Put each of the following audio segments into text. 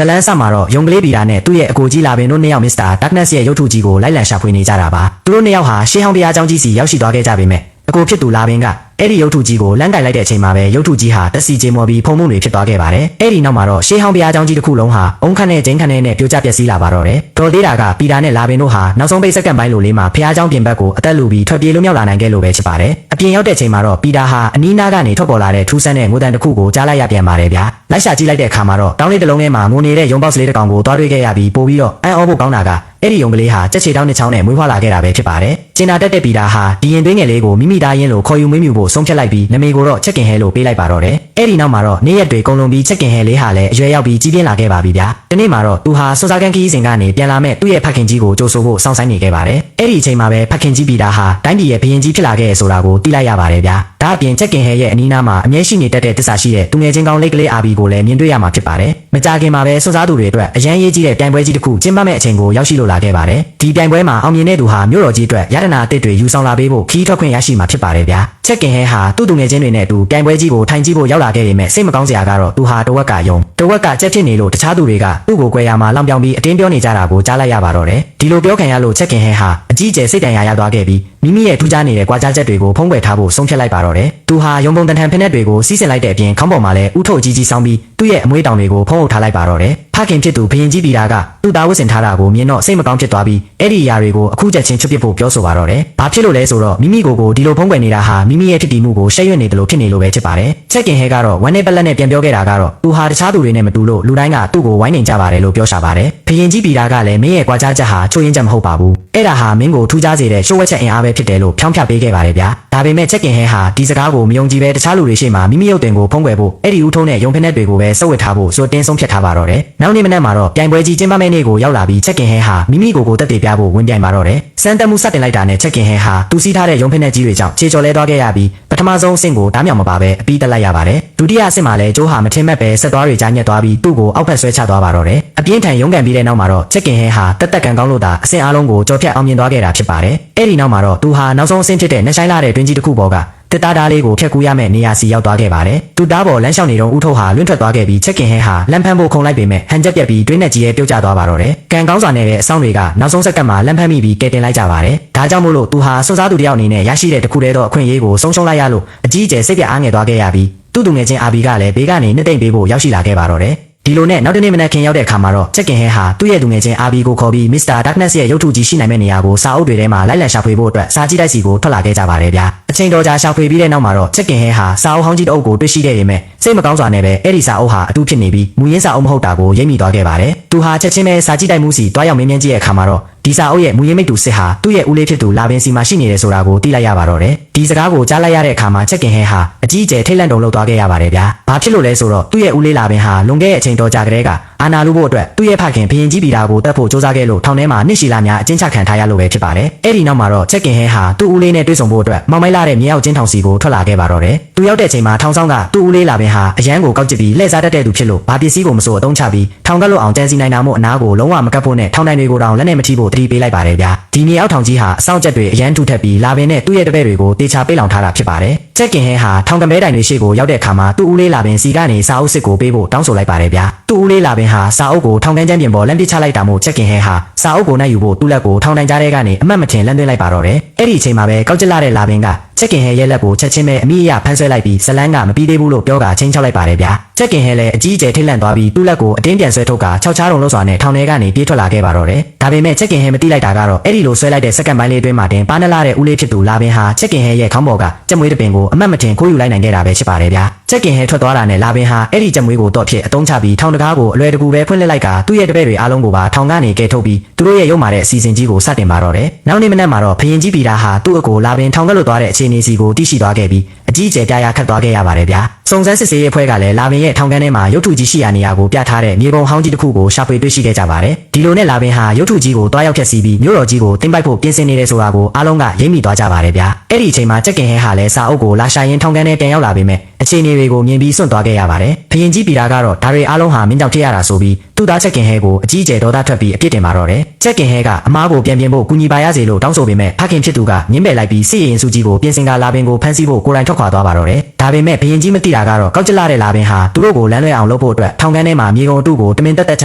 ဇလန်းဆမှာတော့ယုံကလေးပီတာနဲ့သူ့ရဲ့အကိုကြီးလာပင်တို့နှစ်ယောက်မစ္စတာဒက်နက်စ်ရဲ့ရုပ်ထုကြီးကိုလိုက်လံရှာဖွေနေကြတာပါသူတို့နှစ်ယောက်ဟာရှေးဟောင်းတရားကျောင်းကြီးစီရောက်ရှိသွားခဲ့ကြပေမဲ့အကိုဖြစ်သူလာပင်ကအဲ့ဒီရုပ်ထုကြီးကိုလမ်းကိုက်လိုက်တဲ့အချိန်မှာပဲရုပ်ထုကြီးဟာတက်စီကျေမော်ပြီးဖုံမှုတွေဖြစ်သွားခဲ့ပါတယ်အဲ့ဒီနောက်မှာတော့ရှေးဟောင်းတရားကျောင်းကြီးတစ်ခုလုံးဟာအုံခန့်နဲ့ကျင်းခန့်နဲ့ပြိုကျပျက်စီးလာပါတော့တယ်တော်သေးတာကပီတာနဲ့လာပင်တို့ဟာနောက်ဆုံးပိတ်စက္ကန့်ပိုင်းလိုလေးမှာဖျားကျောင်းပြင်ဘက်ကိုအသက်လူပြီးထွက်ပြေးလွတ်မြောက်လာနိုင်ခဲ့လို့ပဲဖြစ်ပါတယ်အပြင်ရောက်တဲ့ချိန်မှာတော့ပီတာဟာအနီးနားကနေထွက်ပေါ်လာတဲ့ထူးဆန်းတဲ့ငိုတန်တစ်ခုကိုကြားလိုက်ရပြန်ပါတယ်ဗျာလိုက်ရှာကြည့်လိုက်တဲ့အခါမှာတော့တောင်းလေးတစ်လုံးထဲမှာငိုနေတဲ့ရုံပေါက်စလေးတစ်ကောင်ကိုတွားတွေ့ခဲ့ရပြီးပို့ပြီးတော့အံ့ဩဖို့ကောင်းတာကအဲ့ဒီယုံကလေးဟာကြက်ချေတောင်းနှစ်ချောင်းနဲ့မွေးဖွားလာခဲ့တာပဲဖြစ်ပါတယ်။ကျင်နာတက်တဲ့ပီတာဟာဒီရင်သွေးငယ်လေးကိုမိမိသားရင်းလိုခေါ်ယူမွေးမြူဖို့ဆုံးဖြတ်လိုက်ပြီးနမေကိုတော့ချက်ကင်ဟဲလို့ပေးလိုက်ပါတော့တယ်။အဲ့ဒီနောက်မှာတော့နေ့ရက်တွေကုန်လွန်ပြီးချက်ကင်ဟဲလေးဟာလည်းအရွယ်ရောက်ပြီးကြီးပြင်းလာခဲ့ပါပြီဗျာ။ဒီနေ့မှာတော့သူဟာစွန်စားကန်ခီးစဉ်ကနေပြန်လာမဲ့သူ့ရဲ့ဖခင်ကြီးကိုကြိုဆိုဖို့စောင့်ဆိုင်းနေခဲ့ပါတယ်။အဲ့ဒီအချိန်မှာပဲဖခင်ကြီးပီတာဟာတိုင်းပြည်ရဲ့ဘရင်ကြီးဖြစ်လာခဲ့ဆိုတာကိုသိလိုက်ရပါတယ်ဗျာ။ဒါအပြင်ချက်ကင်ဟဲရဲ့အနီးနားမှာအမြဲရှိနေတတ်တဲ့တစ္ဆာရှိတဲ့သူငယ်ချင်းကောင်းလေးကလေးအာဘီကိုလည်းမြင်တွေ့ရမှာဖြစ်ပါတယ်။မကြခင်မှာပဲစွန်စားသူတွေအတွက်အရန်ရေးကြီးတဲ့ပြိုင်ပွဲကြီးတစ်ခုကျင်းပမဲ့အချိန်ကိုရောက်ရှိလို့လာခဲ့ပါတယ်။ဒီပြိုင်ပွဲမှာအောင်မြင်တဲ့သူဟာမြို့တော်ကြီးအတွက်ရတနာအသစ်တွေယူဆောင်လာပေးဖို့ခီးထွက်ခွင့်ရရှိမှာဖြစ်ပါတယ်ဗျာချက်ကင်ဟဲဟာသူ့သူငယ်ချင်းတွေနဲ့အတူပြိုင်ပွဲကြီးကိုထိုင်ကြည့်ဖို့ရောက်လာခဲ့ပေမဲ့စိတ်မကောင်းစရာကတော့သူဟာတဝက်ကယုံတဝက်ကကြက်ဖြစ်နေလို့တခြားသူတွေကသူ့ကိုကြွယ်ရမှာလောင်ပြောင်ပြီးအတင်းပြောနေကြတာကိုကြားလိုက်ရပါတော့တယ်ဒီလိုပြောခံရလို့ချက်ကင်ဟဲဟာအကြီးအကျယ်စိတ်တန်ရာရသွားခဲ့ပြီးမိမိရဲ့ထူးခြားနေတဲ့ကြွားကြားချက်တွေကိုဖုံးကွယ်ထားဖို့ဆုံးဖြတ်လိုက်ပါတော့တယ်သူဟာယုံပုံတန်ထန်ဖက်နှက်တွေကိုစီးဆင်လိုက်တဲ့အပြင်ခေါင်းပေါ်မှာလည်းဥထုတ်ကြီးကြီးဆောင်းပြီးသူ့ရဲ့အမွှေးတောင်တွေကိုဖုံးအုပ်ထားလိုက်ပါတော့တယ်ဖခင်ဖြစ်သူဘရင်ကြီးပီတာကသူ့သားဝတ်ဆင်ထားတာကိုမြင်တော့စိတ်မကောင်းဖြစ်သွားပြီးအဲ့ဒီအရာတွေကိုအခုချက်ချင်းချွတ်ပစ်ဖို့ပြောဆိုပါတော့တယ်။ဘာဖြစ်လို့လဲဆိုတော့မိမိကိုဒီလိုဖုံးကွယ်နေတာဟာမိမိရဲ့ဖြစ်တည်မှုကိုရှက်ရွံ့နေတယ်လို့ဖြစ်နေလို့ပဲဖြစ်ပါတယ်။ချက်ကင်ဟဲကတော့ဝမ်းနဲ့ပလက်နဲ့ပြန်ပြောခဲ့တာကတော့သူဟာတခြားသူတွေနဲ့မတူလို့လူတိုင်းကသူ့ကိုဝိုင်းနေကြပါတယ်လို့ပြောရှာပါတယ်။ဘရင်ကြီးပီတာကလည်းမင်းရဲ့ကြွားကြားချက်ဟာချိုးရင်းချက်မဟုတ်ပါဘူး။အဲ့ဒါဟာမင်းကိုထူးခြားစေတဲ့ရှိုးဝက်ချက်အင်အားပဲဖြစ်တယ်လို့ဖြောင်းဖြပေးခဲ့ပါတယ်ဗျာ။ဒါပေမဲ့ချက်ကင်ဟဲဟာဒီစကားကိုမယုံကြည်ပဲတခြားလူတွေရှေ့မှာမိမိရုပ်တင်ကိုဖုံးကွယ်ဖို့အဲ့ဒီဦးထုံးနဲ့ယုံဖက်နှက်တွေကိုပဲစုပ်ဝတ်ထားဖို့ဆိုတင်းဆုံးဖြတ်ထားပါတော့တယ်။နောက်နေ့မနက်မှာတော့ပြိုင်ပွဲကြီးကျင်းပမဲ့နေ့ကိုရောက်လာပြီးချက်ကင်ဟဲဟာမိမိကိုတက်တည်ပြဖို့ဝင်ပြိုင်ပါတော့တယ်။စမ်းတက်မှုစတင်လိုက်တာနဲ့ချက်ကင်ဟဲဟာသူစီးထားတဲ့ယုံဖက်နှက်ကြီးတွေကြောင့်ခြေချော်လဲသွားခဲ့ရပြီးပထမဆုံးအဆင့်ကိုဓားမြောင်မပါပဲအပြီးတက်လိုက်ရပါတယ်။ဒုတိယအဆင့်မှာလည်းကျိုးဟာမထင်မှတ်ပဲဆက်သွားတွေကြားညက်သွားပြီးသူ့ကိုအောက်ဖက်ဆွဲချသွားပါတော့တယ်။အပြင်းထန်ရုန်းကန်ပြီးတဲ့နောက်မှာတော့ချက်ကင်ဟဲဟာတက်တက်ကန်ကောင်းလို့သာအဆင့်အားလုံးကိုကြော်ဖြတ်အောင်မြင်သွားခဲ့တာဖြစ်ပါတယ်။အဲ့ဒီနောက်မှာတော့သူဟာနောက်ဆုံးအဆင့်ဖြစ်တဲ့နှဆိုင်လာတဲ့တွင်းကြီးတစ်ခုပေါ်ကတစ်သားလေးကိုဖျက်ကူးရမယ့်နေရာစီရောက်သွားခဲ့ပါတယ်။သူ့သားပေါ်လမ်းလျှောက်နေတော့ဦးထုတ်ဟာလွင့်ထွက်သွားခဲ့ပြီးချက်ကင်ဟဲဟာလမ်းဖမ်းဖို့ခုန်လိုက်ပေမဲ့ဟန်ချက်ပြက်ပြီးတွင်းနဲ့ကြီးရဲ့ပြုတ်ကျသွားပါတော့တယ်။ကံကောင်းစွာနဲ့တဲ့အဆောင်တွေကနောက်ဆုံးစက္ကန့်မှာလမ်းဖမ်းမိပြီးကဲတင်လိုက်ကြပါတယ်။ဒါကြောင့်မို့လို့သူဟာစွန့်စားသူတယောက်အနေနဲ့ရရှိတဲ့တခုတည်းသောအခွင့်အရေးကိုဆုံးရှုံးလိုက်ရလို့အကြီးအကျယ်စိတ်ပြအားငယ်သွားခဲ့ရပြီးသူ့သူငယ်ချင်းအာဘီကလည်းဘေးကနေနှစ်သိမ့်ပေးဖို့ရောက်ရှိလာခဲ့ပါတော့တယ်။ဒီလိုနဲ့နောက်တနေ့မနက်ခင်းရောက်တဲ့အခါမှာတော့ချက်ကင်ဟဲဟာသူ့ရဲ့သူငယ်ချင်းအာဘီကိုခေါ်ပြီးမစ္စတာဒက်နက်စ်ရဲ့ရုပ်ထုကြီးရှိနိုင်မယ့်နေရာကိုစာအုပ်တွေထဲမှာလိုက်လံရှာဖွေဖို့အတွက်စာကြည့်တိုက်စီကိုထွက်လာခဲ့ကြပါတယ်ဗျာအချိန်တော်ကြာရှာဖွေပြီးတဲ့နောက်မှာတော့ချက်ကင်ဟဲဟာစာအုပ်ဟောင်းကြီးတစ်အုပ်ကိုတွေ့ရှိခဲ့ပေမဲ့စိတ်မကောင်းစွာနဲ့ပဲအဲ့ဒီစာအုပ်ဟာအတူဖြစ်နေပြီးမူရင်းစာအုပ်မဟုတ်တာကိုရိပ်မိသွားခဲ့ပါတယ်သူဟာချက်ချင်းပဲစာကြည့်တိုက်မှုစီတွားရောက်မင်းမြန်းကြည့်တဲ့အခါမှာတော့ဒီစာအုပ်ရဲ့မူရင်းမိတ်တူစစ်ဟာသူ့ရဲ့ဦးလေးဖြစ်သူလာပင်စီမှာရှိနေတယ်ဆိုတာကိုသိလိုက်ရပါတော့တယ်ဒီစကားကိုကြားလိုက်ရတဲ့အခါမှာချက်ကင်ဟဲဟာအကြီးအကျယ်ထိတ်လန့်တုန်လှုပ်သွားခဲ့ရပါတယ်ဗျာဘာဖြစ်လို့လဲဆိုတော့သူ့ရဲ့ဦးလေးလာပင်ဟာလွန်ခဲ့တဲ့အချိန်တော်ကြာကလေးကအာနာလူဖို့အတွက်သူ့ရဲ့ဖခင်ဘရင်ကြီးပီတာကိုတပ်ဖို့စ조사ခဲ့လို့ထောင်ထဲမှာနှစ်ရှည်လများအကျဉ်းချခံထားရလို့ပဲဖြစ်ပါတယ်အဲ့ဒီနောက်မှာတော့ချက်ကင်ဟဲဟာသူ့ဦးလေးနဲ့တွေ့ဆုံဖို့အတွက်မောင်မိုက်လာတဲ့မြေအောက်ကျင်းထောင်စီကိုထွက်လာခဲ့ပါတော့တယ်သူရောက်တဲ့အချိန်မှာထောင်ဆောင်ကသူ့ဦးလေးလာပင်ဟာအရန်ကိုကောက်ကျစ်ပြီးလှည့်စားတတ်တဲ့သူဖြစ်လို့ဘာပစ္စည်းကိုမစိုးအသုံးချပြီးထောင်ကလို့အောင်တန်းစီနိုင်တာမို့အနားကိုလုံးဝမကပ်ဖို့နဲ့ထောင်တိုင်တွေကိုတောင်လက်နဲ့မထိဖို့တတိပေးလိုက်ပါတယ်ဗျာဒီမြေအောက်ထောင်ကြီးဟာအဆောင်ချက်တွေအရန်ထူထပ်ပြီးလာပင်နဲ့သူ့ရဲ့တပည့်တွေကိုတေချာပိတ်လောင်ထားတာဖြစ်ပါတယ်ချက်ကင်ဟဲဟာထောင်ကမဲတိုင်တွေရှေ့ကိုရောက်တဲ့အခါမှာသူ့ဦးလေးလာပင်စီကနေစာအုပ်စစ်ကိုပေးဖို့တောင်းဆိုလိုက်ပါတယ်ဗျာသူ့ဦးလေးလာပင်ဟာစာအုပ်ကိုထောင်ကန်းချမ်းပြင်ပေါ်လမ်းပစ်ချလိုက်တာမို့ချက်ကင်ဟဲဟာစာအုပ်ကိုနိုင်ယူဖို့သူ့လက်ကိုထောင်တိုင်ကြားထဲကနေအမှတ်မထင်လမ်းသွင်းလိုက်ပါတော့တယ်အဲ့ဒီအချိန်မှာပဲကောက်ကျစ်လာတဲ့လာပင်ကချက်ကင်ဟဲရဲ့လက်ကိုချက်ချင်းပဲအမိအယဖမ်းဆွဲလိုက်ပြီးဇလန်းကမပြီးသေးဘူးလို့ပြောတာချင်းချောက်လိုက်ပါတယ်ဗျာချက်ကင်ဟဲလည်းအကြီးအကျယ်ထိတ်လန့်သွားပြီးသူ့လက်ကိုအတင်းပြန်ဆွဲထုတ်က6ချားတုံလို့စွာနဲ့ထောင်ထဲကနေပြေးထွက်လာခဲ့ပါတော့တယ်ဒါပေမဲ့ချက်ကင်ဟဲမသိလိုက်တာကတော့အဲ့ဒီလိုဆွဲလိုက်တဲ့စက္ကန့်ပိုင်းလေးအတွင်းမှာတင်ပါနလာတဲ့ဦးလေးဖြစ်သူလာပင်ဟာချက်ကင်ဟဲရဲ့ခေါင်းပေါ်ကကြက်မွေးတစ်ပင်ကိုအမှတ်မထင်ခိုးယူလိုက်နိုင်ခဲ့တာပဲဖြစ်ပါတယ်ဗျာချက်ကင်ဟဲထွက်သွားတာနဲ့လာပင်ဟာအဲ့ဒီကြက်မွေးကိုတော့ဖြစ်အတုံးချပြီးထောင်တကားကိုအလွယ်တကူပဲဖွင့်လှစ်လိုက်ကသူ့ရဲ့တပည့်တွေအားလုံးကိုပါထောင်ကနေကဲထုတ်ပြီးသူတို့ရဲ့ရုပ်မာတဲ့အစီအစဉ်ကြီးကိုစတင်ပါတော့တယ်နောက်နေ့မနက်မှာတော့ဘရင်ကြီးပီတာဟာသူ့အကိုလာပင်ထောင်ကလွတ်သွားတဲ့အခြေအနေစီကိုသိရှိသွားခဲ့ပြီးအကြီးအကျယ်ပြာခတ်သွားခဲ့ရပါတယ်ဗျာစုံစမ်းစစ်ဆေးရေးအဖွဲ့ကလည်းလာပင်ရဲ့ထောင်ကန်းထဲမှာရုပ်ထုကြီးရှိရာနေရာကိုပြထားတဲ့မြေပုံဟောင်းကြီးတစ်ခုကိုရှာဖွေတွေ့ရှိခဲ့ကြပါတယ် ဒီလိုနဲ့လာပင်ဟာရုပ်ထုကြီးကိုတွားရောက်ဖြတ်စီးပြီးမြို့တော်ကြီးကိုတင်ပိုက်ဖို့ပြင်ဆင်နေတယ်ဆိုတာကိုအားလုံးကရိပ်မိသွားကြပါတယ်ဗျာအဲ့ဒီအချိန်မှာကြက်ကင်ဟဲဟာလည်းစာအုပ်ကိုလာရှာရင်းထောင်ကန်းထဲပြန်ရောက်လာပေမဲ့အခြေအနေတွေကိုမြင်ပြီးစွန့်သွားခဲ့ရပါတယ်ဖရင်ကြီးပီတာကတော့ဒါတွေအားလုံးဟာမင်းကြောင့်ဖြစ်ရတာဆိုပြီးသူ့သားကြက်ကင်ဟဲကိုအကြီးကျယ်ဒေါသထွက်ပြီးအပြစ်တင်ပါတော့တယ်ကြက်ကင်ဟဲကအမားကိုပြန်ပြင်ဖို့ကူညီပါရစေလို့တောင်းဆိုပေမဲ့ဖခင်ဖြစ်သူကငင်းပယ်လိုက်ပြီးစစ်ရင်စုကြီးကိုပြင်ဆင်ကလာပင်ကိုဖမ်းဆီးဖို့ကိုယ်တိုင်ထွက်ခွာသွားပါတော့တယ်ဒါပေမဲ့ဘရင်ကြီးမသိတာကတော့ကောက်ကျလာတဲ့လာပင်ဟာသူတို့ကိုလမ်းလွဲအောင်လုပ်ဖို့အတွက်ထောင်ကန်းထဲမှာမြေကုန်အတုကိုတမင်တက်ချ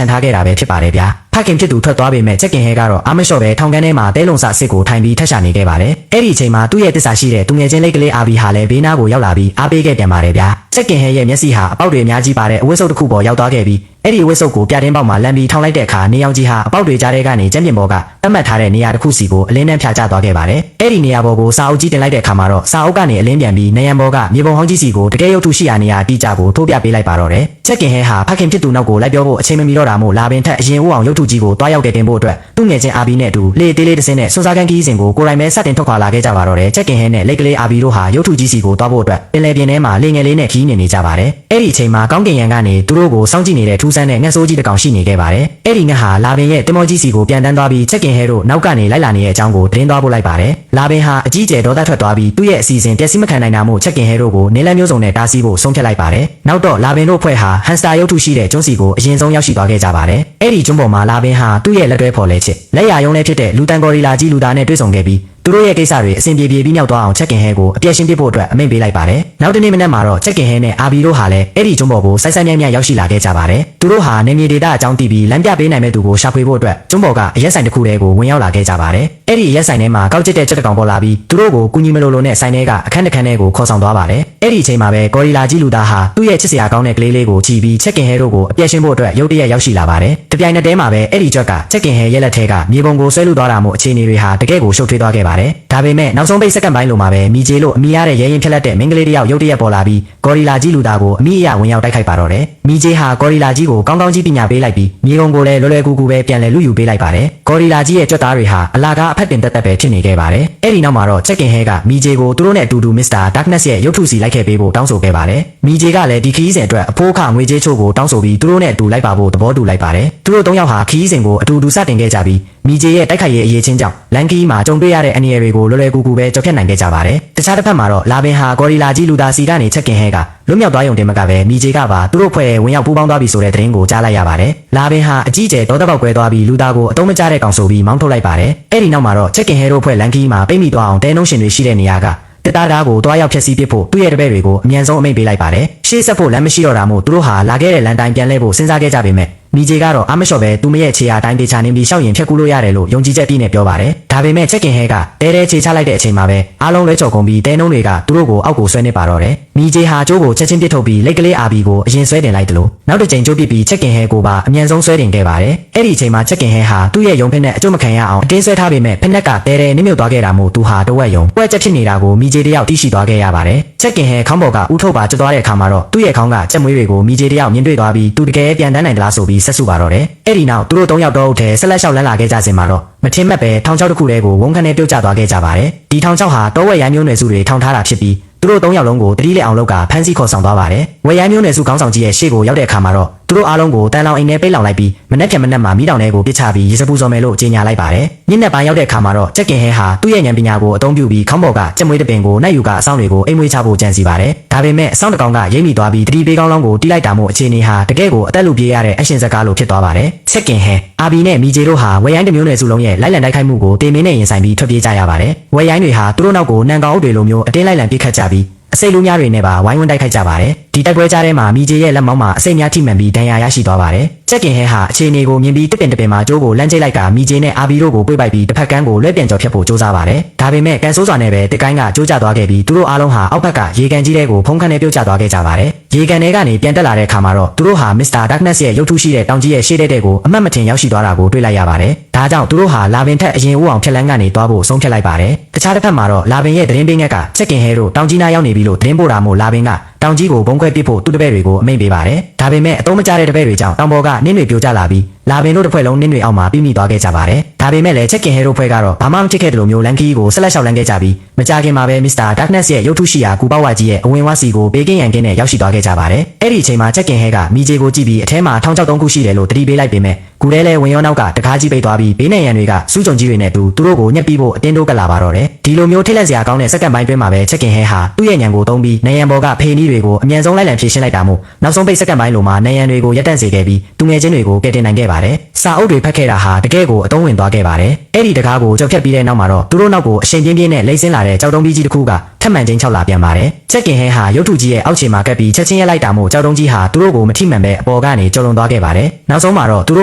န်ထားခဲ့တာပဲဖြစ်ပါတယ်ဗျာဖခင်ဖြစ်သူထွက်သွားပေမဲ့ကြက်ကင်ဟဲကတော့အာမလျှော့ပဲထောင်ကန်းထဲမှာတဲလုံစာစစ်ကိုထိုင်ပြီးထက်ရှာနေခဲ့ပါတယ်အဲ့ဒီအချိန်မှာသူ့ရဲ့တစ္ဆာရှိတဲ့သူငယ်ချင်းလေးကလေးအာဘီဟာလည်းဘေးနားကိုရောက်လာပြီးအားပေးခဲ့ပြန်ပါတယ်ဗျာကြက်ကင်ဟဲရဲ့မျက်စိဟာအပေါက်တွေအများကြီးပါတဲ့အဝတ်စုပ်တစ်ခုပေါ်ရောက်သွားခဲ့ပြီးအဲ့ဒီဝတ်စုပ်ကိုပြတင်းပေါက်မှာလမ်းပြီးထောင်လိုက်တဲ့အခါနေအောင်ကြီးဟာအပေါက်တွေကြားထဲကနေကျမ်းပြင်ပေါ်ကတတ်မှတ်ထားတဲ့နေရာတစ်ခုစီကိုအလင်းနဲ့ဖြာချသွားခဲ့ပါတယ်။အဲ့ဒီနေရာပေါ်ကိုစာအုပ်ကြီးတင်လိုက်တဲ့အခါမှာတော့စာအုပ်ကနေအလင်းပြန်ပြီးနေရန်ပေါ်ကမြေပုံဟောင်းကြီးစီကိုတကယ်ရုပ်ထုရှိရာနေရာအတိအကျကိုထိုးပြပေးလိုက်ပါတော့တယ်။ချက်ကင်ဟဲဟာဖခင်ဖြစ်သူနောက်ကိုလိုက်ပြောဖို့အချိန်မမီတော့တာမို့လာပင်ထက်အရင်ဦးအောင်ရုပ်ထုကြီးကိုတွားရောက်တင်ဖို့အတွက်သူ့ငယ်ချင်းအာဘီနဲ့အတူလေတေးလေးတစ်စင်းနဲ့စွန်စားကန်ကြီးစဉ်ကိုကိုယ်တိုင်ပဲစတင်ထွက်ခွာလာခဲ့ကြပါတော့တယ်။ချက်ကင်ဟဲနဲ့လက်ကလေးအာဘီတို့ဟာရုပ်ထုကြီးစီကိုတွားဖို့အတွက်ပင်လယ်ပြင်ထဲမှာလေငယ်လေးနဲ့ခီးနေကြပါတယ်။အဲ့ဒီအချိန်မှာကောင်းကင်ရံကနေသူတို့ကိုစောင့်ကြည့်နေတဲ့ထူးဆန်းတဲ့ငှက်ဆိုးကြီးတစ်ကောင်ရှိနေခဲ့ပါတယ်။အဲ့ဒီငှက်ဟာလာပင်ရဲ့တင်မောကြီးစီကိုပြန်တန်းသွားပြီးချက်ကင်ဟဲတို့နောက်ကနေလိုက်လာနေတဲ့အကြောင်းကိုသတင်းသွားပို့လိုက်ပါတယ်။လာပင်ဟာအကြီးကျယ်ဒေါသထွက်သွားပြီးသူ့ရဲ့အစီအစဉ်ပျက်စီးမခံနိုင်တာမို့ချက်ကင်ဟဲတို့ကိုနေလန်းမျိုးစုံနဲ့တားဆီးဖို့ဆုံးဖြတ်လိုက်ပါတယ်။နောက်တော့လာပင်တို့ဖွဲ့ဟာဟန်စတာရုပ်ထုရှိတဲ့ကျွန်းစီကိုအရင်ဆုံးရောက်ရှိသွားခဲ့ကြပါတယ်။အဲ့ဒီကျွန်းပေါ်မှာလာပင်ဟာသူ့ရဲ့လက်တွဲဖော်လဲချစ်လက်ရယုံနဲ့ဖြစ်တဲ့လူတန်ဂေါ်ရီလာကြီးလူသားနဲ့တွေ့ဆုံခဲ့ပြီးသူတို့ရဲ့ကိစ္စတွေအဆင်ပြေပြေပြီးမြောက်သွားအောင်ချက်ကင်ဟဲကိုအပြည့်ရှင်းပြဖို့အတွက်အမိန့်ပေးလိုက်ပါတယ်။နောက်တနေ့မနက်မှာတော့ချက်ကင်ဟဲနဲ့အာဘီတို့ဟာလည်းအဲ့ဒီကျွန်းပေါ်ကိုစိုက်စိုက်မြိုက်မြိုက်ရောက်ရှိလာခဲ့ကြပါတယ်။သူတို့ဟာနေမြေဒေတာအကြောင်းသိပြီးလမ်းပြပေးနိုင်မဲ့သူကိုရှာဖွေဖို့အတွက်ကျွန်းပေါ်ကအရက်ဆိုင်တစ်ခုတည်းကိုဝင်ရောက်လာခဲ့ကြပါတယ်။အဲ့ဒီရက်ဆိုင်ထဲမှာကောက်ကျစ်တဲ့ချက်တကောင်ပေါ်လာပြီးသူတို့ကိုကူညီမလို့လို့နဲ့ဆိုင်ထဲကအခန်းတစ်ခန်းထဲကိုခေါ်ဆောင်သွားပါတယ်။အဲ့ဒီအချိန်မှာပဲဂေါ်ရီလာကြီးလူသားဟာသူ့ရဲ့ချစ်စရာကောင်းတဲ့ကလေးလေးကိုကြည့်ပြီးချက်ကင်ဟဲတို့ကိုအပြည့်ရှင်းဖို့အတွက်ရုတ်တရက်ရောက်ရှိလာပါတယ်။တပြိုင်နက်တည်းမှာပဲအဲ့ဒီချက်ကချက်ကင်ဟဲရဲ့လက်ထဲကမြေပုံကိုဆွဲလုသွားတာမို့အခြေအနေတွေဟာတကယ့်ကိုရှုပ်ထွေးသွားခဲ့ပါတယ်။ဒါပေမဲ့နောက်ဆုံးပိတ်စက္ကန့်ပိုင်းလိုမှာပဲမီဂျေလို့အမိရတဲ့ရဲရင်ဖြက်လက်တဲ့မင်းကလေးတယောက်ရုတ်တရက်ပေါ်လာပြီးဂေါ်ရီလာကြီးလူသားကိုအမိအရဝင်ရောက်တိုက်ခိုက်ပါတော့တယ်။မီဂျေဟာဂေါ်ရီလာကြီးကိုကောင်းကောင်းကြီးပညာပေးလိုက်ပြီးမြေကုန်ကိုလည်းလွယ်လွယ်ကူကူပဲပြန်လည်လူယူပေးလိုက်ပါတယ်။ဂေါ်ရီလာကြီးရဲ့ကြွက်သားတွေဟာအလာကားအဖက်တင်တက်တက်ပဲဖြစ်နေခဲ့ပါတယ်။အဲ့ဒီနောက်မှာတော့ချက်ကင်ဟဲကမီဂျေကိုသူတို့နဲ့အတူတူမစ္စတာဒါ့ကနက်ရဲ့ရုပ်ထုစီလိုက်ခဲ့ပေးဖို့တောင်းဆိုခဲ့ပါတယ်။မီဂျေကလည်းဒီခီးစဉ်အတွက်အဖိုးအခငွေကြေးချို့ကိုတောင်းဆိုပြီးသူတို့နဲ့အတူလိုက်ပါဖို့သဘောတူလိုက်ပါတယ်။သူတို့၃ယောက်ဟာခီးစဉ်ကိုအတူတူစတင်ခဲ့ကြပြီးမီဂျေရဲ့တိုက်ခိုက်ရေးအရေးချင်းကြောင့်လန်ကီမှာကြုံတွေ့ရတဲ့အန္တရာယ်တွေကိုလွယ်လွယ်ကူကူပဲကြော်ဖြတ်နိုင်ခဲ့ကြပါတယ်။တခြားတစ်ဖက်မှာတော့လာပင်ဟာဂေါ်ရီလာကြီးလူသားစီကနေချက်ကင်ဟဲကလွတ်မြောက်သွားရုံတင်မကပဲမီဂျေကပါသူတို့ဖွဲ့ဝင်ရောက်ပူးပေါင်းသွားပြီဆိုတဲ့သတင်းကိုကြားလိုက်ရပါတယ်။လာပင်ဟာအကြီးကျယ်ဒေါသပေါက်ကွဲသွားပြီးလူသားကိုအတုံးမကျတဲ့ကောင်ဆိုပြီးမောင်းထုတ်လိုက်ပါတယ်။အဲ့ဒီနောက်မှာတော့ချက်ကင်ဟဲတို့ဖွဲ့လန်ကီမှာပိတ်မိသွားအောင်တဲနှုံးရှင်တွေရှိတဲ့နေရာကတတားသားကိုတွားရောက်ဖျက်ဆီးပစ်ဖို့သူ့ရဲ့တပည့်တွေကိုအမြန်ဆုံးအမိန့်ပေးလိုက်ပါတယ်။ရှေ့ဆက်ဖို့လမ်းမရှိတော့တာမို့သူတို့ဟာလာခဲ့တဲ့လမ်းတိုင်းပြန်လဲဖို့စဉ်းစားခဲ့ကြပေမဲ့မီဂျေကတော့အာမလျှော့ပဲသူမရဲ့ခြေအားတိုင်းဒေချာနေပြီးရှောက်ရင်ဖြတ်ကူးလို့ရတယ်လို့ယုံကြည်ချက်ပြည့်နဲ့ပြောပါတယ်။ဒါပေမဲ့ချက်ကင်ဟဲကတဲခြေချလိုက်တဲ့အချိန်မှာပဲအားလုံးလဲချော်ကုန်ပြီးတဲနှုံးတွေကသူတို့ကိုအောက်ကိုဆွဲနေပါတော့တယ်။မီဂျေဟာကျိုးကိုချက်ချင်းပစ်ထုတ်ပြီးလက်ကလေးအာဘီကိုအရင်ဆွဲတင်လိုက်တယ်လို့နောက်တစ်ချိန်ကျိုးပစ်ပြီးချက်ကင်ဟဲကိုပါအမြန်ဆုံးဆွဲတင်ခဲ့ပါတယ်။အဲ့ဒီအချိန်မှာချက်ကင်ဟဲဟာသူ့ရဲ့ယုံဖက်နဲ့အကျုံးမခံရအောင်အတင်းဆွဲထားပေမဲ့ဖက်နက်ကတဲနစ်မြုပ်သွားခဲ့တာမို့သူဟာတဝက်ယုံပွဲချက်ဖြစ်နေတာကိုမီဂျေတယောက်သိရှိသွားခဲ့ရပါတယ်။ချက်ကင်ဟဲခေါင်းပေါ်ကဥထုတ်ပါကျွတ်သွားတဲ့အခါမှာတော့သူ့ရဲ့ခေါင်းကကြက်မွေးတွေကိုမီဂျေတယောက်မြင်တွေ့သွားပြီးသူတကယ်ပြန်တန်းနိုင်သလားဆိုပြီးဆက်စုပါတော့တယ်။အဲ့ဒီနောက်သူတို့၃ယောက်တော့ထဲဆက်လက်လျှောက်လန်းလာခဲ့ကြစဉ်မှာတော့မထင်မှတ်ပဲထောင်ချောက်တစ်ခုတည်းကိုဝုန်းခနဲ့ပြုတ်ကျသွားခဲ့ကြပါတယ်။ဒီထောင်ချောက်ဟာတောဝက်ရိုင်းမျိုးနွယ်စုတွေထောင်ထားတာဖြစ်ပြီးသူတို့၃ယောက်လုံးကိုတတိလက်အောင်လောက်ကဖမ်းဆီးခေါ်ဆောင်သွားပါတယ်။ဝက်ရိုင်းမျိုးနွယ်စုခေါင်းဆောင်ကြီးရဲ့ရှေ့ကိုရောက်တဲ့အခါမှာတော့သူတို့အားလုံးကိုတန်လောင်အိမ်ထဲပိတ်လောင်လိုက်ပြီးမနက်ဖြန်မနက်မှာမိတောင်ထဲကိုပစ်ချပြီးရေစပူစော်မယ်လို့ကြေညာလိုက်ပါတယ်။ညနေပိုင်းရောက်တဲ့အခါမှာတော့ချက်ကင်ဟဲဟာသူ့ရဲ့ဉာဏ်ပညာကိုအသုံးပြုပြီးခေါင်းပေါ်ကကြက်မွေးတစ်ပင်ကိုနှက်ယူကအဆောင်တွေကိုအိမ်မွေးချဖို့ကြံစီပါတယ်။ဒါပေမဲ့အဆောင်တစ်ကောင်ကရိမ့်မိသွားပြီးတတိပေးကောင်းလောင်းကိုတီးလိုက်တာမို့အခြေအနေဟာတကယ်ကိုအသက်လူပြေးရတဲ့အရှင်စကားလိုဖြစ်သွားပါတယ်။ချက်ကင်ဟဲအာဘီနဲ့မီဂျေတို့ဟာဝက်ရိုင်းတစ်မျိုးနွယ်စုလုံးရဲ့လိုက်လံတိုက်ခိုက်မှုကိုတေမင်းနဲ့ရင်ဆိုင်ပြီးထွက်ပြေးကြရပါတယ်။ဝက်ရိုင်းတွေဟာသူတို့နောက်ကိုနှံကောင်အုပ်တွေလိုမျိုးအတင်းလိုက်လံပစ်ခတ်ကြပြီးအစိတ်လူများတွေနဲ့ပါဝိုင်းဝန်းတိုက်ခိုက်ကြပါတယ်။ဒီတိုက်ပွဲကြားထဲမှာမီဂျေရဲ့လက်မောင်းမှာအစိတ်များထိမှန်ပြီးဒဏ်ရာရရှိသွားပါတယ်။ချက်ကင်ဟဲဟာအခြေအနေကိုမြင်ပြီးတစ်ပင်မှာကျိုးကိုလမ်းကျိတ်လိုက်ကမီဂျေနဲ့အာဘီတို့ကိုပွေ့ပိုက်ပြီးတစ်ဖက်ကန်းကိုလွှဲပြန်ကျော်ဖြတ်ဖို့ကြိုးစားပါတယ်။ဒါပေမဲ့ကန်ဆိုးစွာနဲ့ပဲတစ်ကိုင်းကကျိုးကျသွားခဲ့ပြီးသူတို့အားလုံးဟာအောက်ဘက်ကရေကန်ကြီးတဲ့ကိုဖုံးခန်းနဲ့ပြုတ်ကျသွားခဲ့ကြပါတယ်။ရေကန်ထဲကနေပြန်တက်လာတဲ့အခါမှာတော့သူတို့ဟာမစ္စတာဒါ့ကနက်ရဲ့ရုပ်ထုရှိတဲ့တောင်ကြီးရဲ့ရှေ့တဲ့ကိုအမှတ်မထင်ရောက်ရှိသွားတာကိုတွေ့လိုက်ရပါတယ်။ဒါကြောင့်သူတို့ဟာလာပင်ထက်အရင်ဦးအောင်ဖြက်လန်းကနေသွားဖို့ဆုံးဖြတ်လိုက်ပါတယ်။တခြားတစ်ဖက်မှာတော့လာပင်ရဲ့သတင်းပေးငက်ကချက်ကင်ဟဲတို့တောင်ကြီးနားရောက်နေပြီလို့သတင်းပို့တာမို့လာပင်က တောင်ကြီးကိုဘုံခွဲပစ်ဖို့သူ့တပည့်တွေကိုအမိန့်ပေးပါတယ်ဒါပေမဲ့အသုံးမကျတဲ့တပည့်တွေကြောင့်တောင်ပေါ်ကနင်းတွေပြိုကျလာပြီးလာပင်တို့တစ်ဖွဲ့လုံးနင်းတွေအောက်မှာပြိမိသွားခဲ့ကြပါတယ်ဒါပေမဲ့လည်းချက်ကင်ဟဲတို့ဖွဲ့ကတော့ဘာမှမဖြစ်ခဲ့တယ်လို့မျိုးလန်ကီကိုဆက်လက်လျှောက်လန်းခဲ့ကြပြီးမကြခင်မှာပဲမစ္စတာဒါ့ကနက်စ်ရဲ့ရုပ်ထုရှိရာကူပေါဝါကြီးရဲ့အဝင်ဝါစီကိုဘေးကင်းရန်ကင်းနဲ့ရောက်ရှိသွားခဲ့ကြပါတယ်အဲ့ဒီအချိန်မှာချက်ကင်ဟဲကမီဂျေကိုကြည့်ပြီးအထဲမှာ1063ခုရှိတယ်လို့တတိပေးလိုက်ပေမဲ့ကူထဲလဲဝင်ရောနောက်ကတကားကြီးပိတ်သွားပြီးဘေးနယ်ရန်တွေကစူးကြုံကြီးတွေနဲ့သူတို့ကိုညှက်ပြီးဖို့အတင်းတိုးကလာပါတော့တယ်ဒီလိုမျိုးထိလက်စရာကောင်းတဲ့စက္ကန့်ပိုင်းတွင်းမှာပဲချက်ကင်ဟဲဟာသူ့ရဲ့ညံကိုသုံးပြီးနေရန်ဘော်ကဖေနီးတွေကိုအမြန်ဆုံးလိုက်လံဖြည့်ရှင်းလိုက်တာမို့နောက်ဆုံးပိတ်စက္ကန့်ပိုင်းလိုမှာနေရန်တွေကိုရပ်တန့်စေခဲ့ပြီးသူငယ်ချင်းတွေကိုကယ်တင်နိုင်ခဲ့ပါတယ်စာအုပ်တွေဖတ်ခဲ့တာဟာတကယ်ကိုအသုံးဝင်သွားခဲ့ပါတယ်အဲ့ဒီတကားကိုကြောက်ဖြတ်ပြီးတဲ့နောက်မှာတော့သူတို့နောက်ကိုအချိန်ပြင်းပြင်းနဲ့လိမ့်ဆင်းလာတဲ့ကြောက်တုံးကြီးတစ်ခုကထပ်မံချင်း6လာပြန်ပါတယ်ချက်ကင်ဟဲဟာရုပ်ထုကြီးရဲ့အောက်ခြေမှာကပ်ပြီးချက်ချင်းရက်လိုက်တာမို့ကြောက်တုံးကြီးဟာသူတို့ကိုမထိမှန်ပဲအပေါ်ကနေကျော်လွန်သွားခဲ့ပါတယ်နောက်ဆုံးမှာတော့သူတိ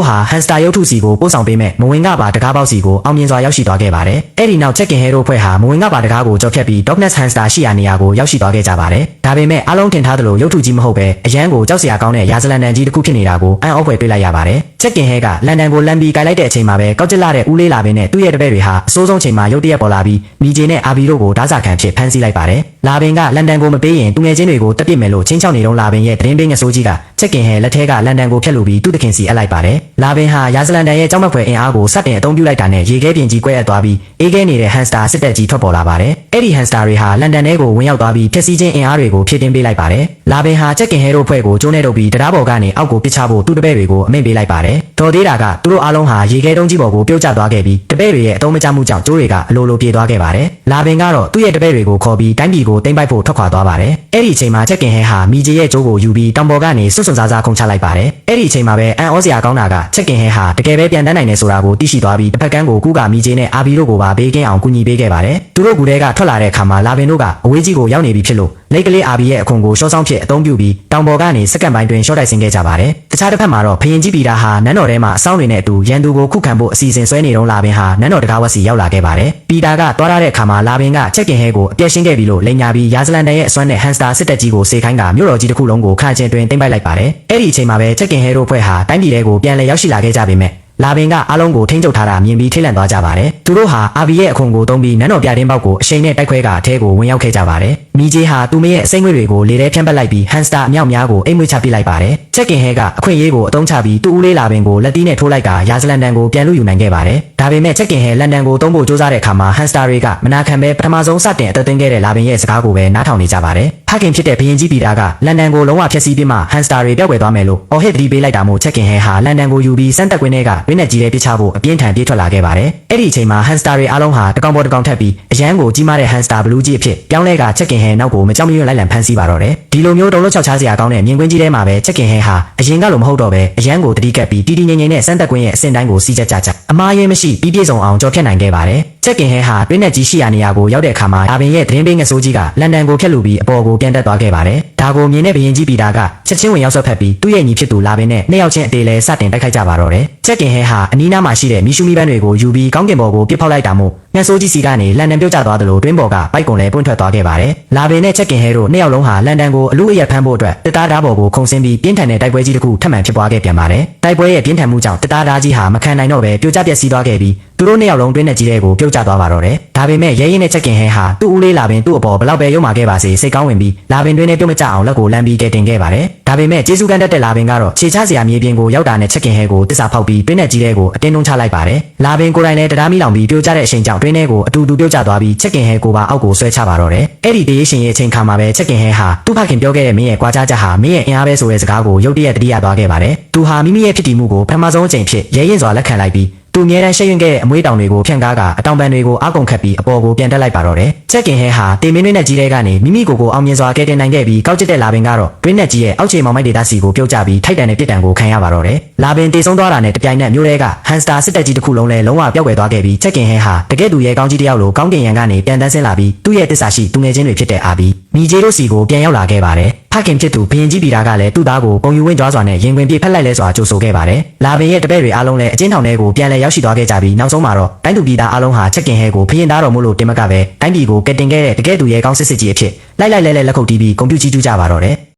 ု့ဟာဟန်စတာရုပ်ထုစီကိုပို့ဆောင်ပေးမဲ့မဝင်ကပါတကားပေါက်စီကိုအောင်မြင်စွာရောက်ရှိသွားခဲ့ပါတယ်အဲ့ဒီနောက်ချက်ကင်ဟဲတို့ဖွဲ့ဟာမဝင်ကပါတကားကိုကြောက်ဖြတ်ပြီး Darkness Hamster ရှိရာနေရာကိုရောက်ရှိသွားခဲ့ကြပါတယ်ဒါပေမဲ့အားလုံးထင်ထားသလိုရုပ်ထုကြီးမဟုတ်ပဲအရန်ကိုကြောက်စရာကောင်းတဲ့ရာဇလန်တန်ကြီးတစ်ခုဖြစ်နေတာကိုအံ့ဩဖွယ်တွေ့လိုက်ရပါတယ်ချက်ကင်ဟဲကလန်ဒန်ကိုလန်ပြီးကြိုင်လိုက်တဲ့အချိန်မှာပဲကောက်ကျစ်လာတဲ့ဦးလေးလာပင်နဲ့သူ့ရဲ့တပည့်တွေဟာအစိုးဆုံးချိန်မှာရုတ်တရက်ပေါ်လာပြီးမီဂျေနဲ့အာဘီတို့ကိုဓာစာခံဖြစ်ဖမ်းဆီးလိုက်ပါတယ်လာပင်ကလန်ဒန်ကိုမပေးရင်သူငယ်ချင်းတွေကိုတက်ပစ်မယ်လို့ချင်းချောက်နေတော့လာပင်ရဲ့သတင်းပေးငဆိုးကြီးကချက်ကင်ဟဲလက်ထဲကလန်ဒန်ကိုဖျက်လို့ပြီးသူ့တခင်စီအပ်လိုက်ပါတယ်လာပင်ဟာရာဇလန်တန်ရဲ့ကြောက်မက်ဖွယ်အင်အားကိုစတင်အသုံးပြုလိုက်တာနဲ့ရေခဲပြင်ကြီးကွဲအပ်သွားပြီးအေးခဲနေတဲ့ဟန်စတာစစ်တပ်ကြီးထွက်ပေါ်လာပါတယ်အဲ့ဒီဟန်စတာတွေဟာလန်ဒန်ထဲကိုဝင်ရောက်သွားပြီးဖျက်ဆီးခြင်းအင်အားတွေကိုဖြည့်တင်းပေးလိုက်ပါတယ်လာပင်ဟာချက်ကင်ဟဲတို့ဖွဲ့ကိုကျိုးနေတော့ပြီးတရားပေါ်ကနေအောက်ကိုပစ်ချဖို့သူ့တပည့်တွေကိုအမိန့်ပေးလိုက်ပါတယ်တော်သေးတာကသူတို့အားလုံးဟာရေခဲတုံးကြီးပေါ်ကိုပြုတ်ကျသွားခဲ့ပြီးတပည့်တွေရဲ့အသုံးမကျမှုကြောင့်ကျိုးတွေကအလိုလိုပြေးသွားခဲ့ပါတယ်လာပင်ကတော့သူ့ရဲ့တပည့်တွေကိုခေါ်ပြီးတိုင်းပြည်ကိုတိမ့်ပိုက်ဖို့ထွက်ခွာသွားပါတယ်အဲ့ဒီအချိန်မှာချက်ကင်ဟဲဟာမီဂျေရဲ့ကျိုးကိုယူပြီးတောင်ပေါ်ကနေစွတ်စွတ်စားစားခုန်ချလိုက်ပါတယ်အဲ့ဒီအချိန်မှာပဲအန်ဩစရာကောင်းတာကချက်ကင်ဟဲဟာတကယ်ပဲပြန်တန်းနိုင်နေဆိုတာကိုသိရှိသွားပြီးတစ်ဖက်ကန်းကိုကူးကမီဂျေနဲ့အာဘီတို့ကိုပါဘေးကင်းအောင်ကူညီပေးခဲ့ပါတယ်သူတို့ကူထဲကထွက်လာတဲ့အခါမှာလာပင်တို့ကအဝေးကြီးကိုရောက်နေပြီဖြစ်လို့လိတ်ကလေးအာဘီရဲ့အခွန်ကိုရှော့ဆောင်ဖြစ်အသုံးပြုပြီးတောင်ပေါ်ကနေစက္ကန့်ပိုင်းတွင်ရှော့တိုက်ဆင်းခဲ့ကြပါတယ်တခြားတစ်ဖက်မှာတော့ဖရင်ကြီးပီတာဟာနန်းတော်ထဲမှာအဆောင်တွေနဲ့အတူရန်သူကိုခုခံဖို့အစီအစဉ်ဆွဲနေတော့လာပင်ဟာနန်းတော်တကားဝက်စီရောက်လာခဲ့ပါတယ်ပီတာကတွားရတဲ့အခါမှာလာပင်ကချက်ကင်ဟဲကိုအပြည့်ရှင်းခဲ့ပြီလို့လိန်ညာပြီးရာဇလန်တန်ရဲ့အစွမ်းနဲ့ဟန်စတာစစ်တပ်ကြီးကိုစေခိုင်းကမြို့တော်ကြီးတစ်ခုလုံးကိုခါချင်းတွင်တင်ပိုက်လိုက်ပါတယ်အဲ့ဒီအချိန်မှာပဲချက်ကင်ဟဲတို့ဖွဲ့ဟာတိုင်းပြည်ထဲကိုပြန်လည်ရောက်ရှိလာခဲ့ကြပေမဲ့လာပင်ကအားလုံးကိုထိန်းချုပ်ထားတာမြင်ပြီးထိတ်လန့်သွားကြပါတယ်သူတို့ဟာအာဘီရဲ့အခွန်ကိုသုံးပြီးနန်းတော်ပြတင်းပေါက်ကိုအရှိန်နဲ့တိုက်ခွဲကအထဲကိုဝင်ရောက်ခဲ့ကြပါတယ်မီဂျေဟာသူမရဲ့အစိမ့်ငွေတွေကိုလေထဲဖြန့်ပက်လိုက်ပြီးဟန်စတာအမြောက်များကိုအိမ်မွေးချပစ်လိုက်ပါတယ်ချက်ကင်ဟဲကအခွင့်အရေးကိုအသုံးချပြီးသူ့ဦးလေးလာပင်ကိုလက်သီးနဲ့ထိုးလိုက်ကရာဇလန်တန်ကိုပြန်လူယူနိုင်ခဲ့ပါတယ်ဒါပေမဲ့ချက်ကင်ဟဲလန်ဒန်ကိုသုံးဖို့စ조사တဲ့အခါမှာဟန်စတာတွေကမနာခံပဲပထမဆုံးစတင်အသက်သွင်းခဲ့တဲ့လာပင်ရဲ့စကားကိုပဲနားထောင်နေကြပါတယ်ဖခင်ဖြစ်တဲ့ဘရင်ကြီးပီတာကလန်ဒန်ကိုလုံးဝဖျက်ဆီးပြီးမှဟန်စတာတွေပျောက်ကွယ်သွားမယ်လို့အော်ဟစ်သတိပေးလိုက်တာမို့ချက်ကင်ဟဲဟာလန်ဒန်ကိုယူပြီးစမ်းတက်ကွင်းထဲကတွင်းနဲ့ကြီးတဲ့ပစ်ချဖို့အပြင်းထန်ပြေးထွက်လာခဲ့ပါတယ်အဲ့ဒီအချိန်မှာဟန်စတာတွေအားလုံးဟာတကောင်ပေါ်တကောင်ထပ်ပြီးအရန်ကိုကြီးမားတဲ့ဟန်စတာဘလူးကြီးအဖြစ်ပြောင်းလဲကချက်ကင်ဟဲနောက်ကိုမကြောက်မရွံ့လိုက်လံဖမ်းဆီးပါတော့တယ်ဒီလိုမျိုးတုံးလို့ချောက်ချားစရာကောင်းတဲ့မြင်ကွင်းကြီးထဲမှာပဲချက်ကင်ဟဲဟာအရင်ကလိုမဟုတ်တော့ပဲအရန်ကိုတတိကပ်ပြီးတီတီငိမ့်ငိမ့်နဲ့စမ်းတက်ကွင်းရဲ့အစင်တိုင်းကိုစီးကြကြအမားရဲမရှိပြီးပြည့်စုံအောင်ကြော်ဖြတ်နိုင်ခဲ့ပါတယ်ချက်ကင်ဟဲဟာတွင်းနဲ့ကြီးရှိရာနေရာကိုရောက်တဲ့အခါမှာအာဘင်ရဲ့သတင်းပေးငဆိုးကြီးကလန်ဒန်ကိုဖျက်လူပြီးအပေါ်ကိုပြန်တက်သွားခဲ့ပါတယ်ဒါကိုမြင်တဲ့ဘရင်ကြီးပီတာကချက်ချင်းဝင်ရောက်ဆွတ်ဖက်ပြီးသူ့ရဲ့ညီဖြစ်သူလာပင်နဲ့နှစ်ယောက်ချင်းအတေးလဲစတင်တိုက်ခိုက်ကြပါတော့တယ်ချက်ကင်ဟဲဟာအနီးနားမှာရှိတဲ့မီရှူမီပန်းတွေကိုယူပြီးကောင်းကင်ဘော်ကိုပစ်ဖောက်လိုက်တာမို့ငဆိုးကြီးစီကနေလန်ဒန်ပြုတ်ကျသွားသလိုတွင်းဘော်ကပိုက်ကွန်လဲပွင့်ထွက်သွားခဲ့ပါတယ်လာပင်နဲ့ချက်ကင်ဟဲတို့နှစ်ယောက်လုံးဟာလန်ဒန်ကိုအလူအယက်ဖမ်းဖို့အတွက်တစ်သားဓာတ်ဘော်ကိုခုန်ဆင်းပြီးပြင်းထန်တဲ့တိုက်ပွဲကြီးတစ်ခုထပ်မံဖြစ်ပွားခဲ့ပြန်ပါတယ်တိုက်ပွဲရဲ့ပြင်းထန်မှုကြောင့်တစ်သားဓာတ်ကြီးဟာမခံနိုင်တော့ပဲပြိုကျပျက်စီးသွားခဲ့ပြီးသူတို့နှစ်ယောက်လုံးတွင်းနဲ့ကြီးတဲ့ကိုပြုတ်ကျသွားပါတော့တယ်ဒါပေမဲ့ရဲရင်နဲ့ချက်ကင်ဟဲဟာသူ့ဦးလေးလာပင်သူ့အပေါ်ဘလောက်ပဲရုံမာခဲ့ပါစေစိတ်ကောင်းဝင်ပြီးလာပင်တွင်းနဲ့ပြုတ်မကျအောင်လက်ကိုလမ်းပြီးကဲတင်ခဲ့ပါတယ်ဒါပေမဲ့ကျေးဇူးကန်တတ်တဲ့လာပင်ကတော့ခြေချစရာမြေပြင်ကိုရောက်တာနဲ့ချက်ကင်ဟဲကိုတစ္ဆာဖောက်ပြီးတွင်းနဲ့ကြီးတဲ့ကိုအတင်းနှုံးချလိုက်ပါတယ်လာပင်ကိုယ်တိုင်လည်းတရားမိလောင်ပြီးပြုတ်ကျတဲ့အချိန်ကြောင့်တွင်းထဲကိုအတူတူပြုတ်ကျသွားပြီးချက်ကင်ဟဲကိုပါအောက်ကိုဆွဲချပါတော့တယ်အဲ့ဒီတေးရှင်ရဲ့အချိန်ခါမှာပဲချက်ကင်ဟဲဟာသူ့ဖခင်ပြောခဲ့တဲ့မင်းရဲ့ကြွားကြားချက်ဟာမင်းရဲ့အင်အားပဲဆိုတဲ့စကားကိုရုတ်တရက်တတိယသွားခဲ့ပါတယ်သူဟာမိမိရဲ့ဖြစ်တည်မှုကိုပထမဆုံးအချိန်ဖြစ်ရဲရင်စွာလက်ခံလိုက်ပြီးသူအမြဲတမ်းရှက်ရွံ့ခဲ့တဲ့အမွေးတောင်တွေကိုဖြန့်ကားကအတောင်ပံတွေကိုအကုန်ခတ်ပြီးအပေါ်ကိုပြန်တက်လိုက်ပါတော့တယ်ချက်ကင်ဟဲဟာတေမင်းတွင်းနဲ့ကြီးတဲ့ကနေမိမိကိုယ်အောင်မြင်စွာကဲတင်နိုင်ခဲ့ပြီးကောက်ကျစ်တဲ့လာပင်ကတော့တွင်းနဲ့ကြီးရဲ့အောက်ခြေမောင်မိုက်ဒေတာစီကိုပြုတ်ကျပြီးထိုက်တန်တဲ့ပြစ်ဒဏ်ကိုခံရပါတော့တယ်လာပင်တေဆုံးသွားတာနဲ့တပြိုင်နက်မျိုးတွေကဟန်စတာစစ်တပ်ကြီးတစ်ခုလုံးလည်းလုံးဝပျောက်ကွယ်သွားခဲ့ပြီးချက်ကင်ဟဲဟာတကယ်သူရဲ့ကောင်းကြီးတစ်ယောက်လိုကောင်းကင်ရန်ကနေပြန်တန်းဆင်းလာပြီးသူ့ရဲ့တစ္ဆာရှိသူငယ်ချင်းတွေဖြစ်တဲ့အာဘီမီဂျေတို့စီကိုပြန်ရောက်လာခဲ့ပါတယ်ဖခင်ဖြစ်သူဘရင်ကြီးပီတာကလည်းသူ့သားကိုပုံယူဝင်းကြွားစွာနဲ့ရင်ခွင်ပြေဖက်လိုက်လဲစွာကြိုဆိုခဲ့ပါတယ်လာပင်ရဲ့တပည့်တွေအားလုံးလည်းအကျဉ်းထောင်ထဲကိုပြန်လည်ရောက်ရှိသွားခဲ့ကြပြီးနောက်ဆုံးမှာတော့တိုင်းသူပြည်သားအားလုံးဟာချက်ကင်ဟဲကိုဖရင်သားတော်မို့လို့တင်မကပဲတိုင်းပြည်ကိုကက်တင်ခဲ့တဲ့တကယ်သူရဲ့ကောင်းစစ်စစ်ကြီးအဖြစ်လိုက်လဲလက်ခုပ်တီးပြီးဂုဏ်ပြုကြီးကျူးကြပါတော့တယ်